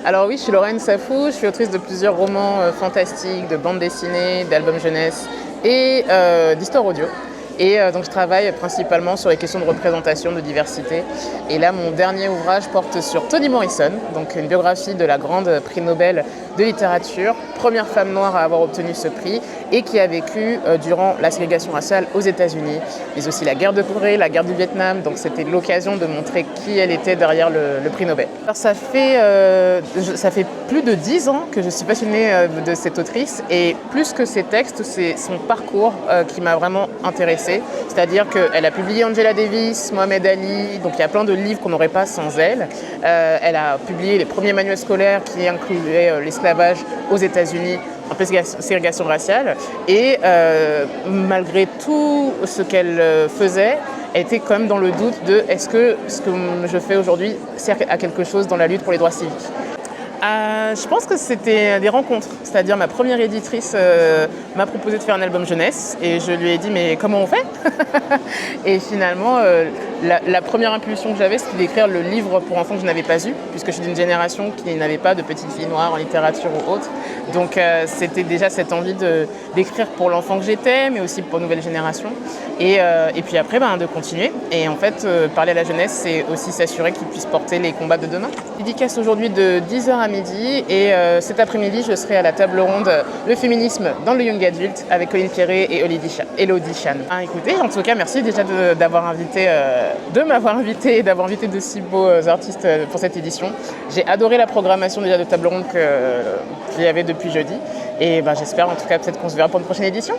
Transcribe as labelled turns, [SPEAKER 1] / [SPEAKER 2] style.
[SPEAKER 1] Alors oui, je suis Laurène Safou, je suis autrice de plusieurs romans fantastiques, de bandes dessinées, d'albums jeunesse et d'histoires audio. Donc je travaille principalement sur les questions de représentation, de diversité. Et là, mon dernier ouvrage porte sur Toni Morrison, donc une biographie de la grande prix Nobel de littérature, première femme noire à avoir obtenu ce prix et qui a vécu durant la ségrégation raciale aux États-Unis, mais aussi la guerre de Corée, la guerre du Vietnam. Donc c'était l'occasion de montrer qui elle était derrière le prix Nobel. Alors ça fait plus de 10 ans que je suis passionnée de cette autrice, et plus que ses textes, c'est son parcours qui m'a vraiment intéressée. C'est-à-dire qu'elle a publié Angela Davis, Mohamed Ali, donc il y a plein de livres qu'on n'aurait pas sans elle. Elle a publié les premiers manuels scolaires qui incluaient l'esclavage aux États-Unis en pleine ségrégation raciale. Et malgré tout ce qu'elle faisait, elle était quand même dans le doute de est-ce que ce que je fais aujourd'hui sert à quelque chose dans la lutte pour les droits civiques. Je pense que c'était des rencontres, c'est-à-dire ma première éditrice m'a proposé de faire un album jeunesse et je lui ai dit mais comment on fait? Et finalement la première impulsion que j'avais, c'était d'écrire le livre pour enfants que je n'avais pas eu, puisque je suis d'une génération qui n'avait pas de petites filles noires en littérature ou autre. Donc c'était déjà cette envie d'écrire pour l'enfant que j'étais, mais aussi pour une nouvelle génération. Et puis après de continuer. Et en fait parler à la jeunesse, c'est aussi s'assurer qu'ils puissent porter les combats de demain. Dédicace aujourd'hui de 10h à midi, et cet après-midi je serai à la table ronde Le féminisme dans le young adulte avec Colline Pierret et Elodie Chan. Écoutez, en tout cas merci déjà de m'avoir invité et d'avoir invité de si beaux artistes pour cette édition. J'ai adoré la programmation déjà de table ronde qu'il y avait depuis jeudi, et j'espère en tout cas peut-être qu'on se verra pour une prochaine édition.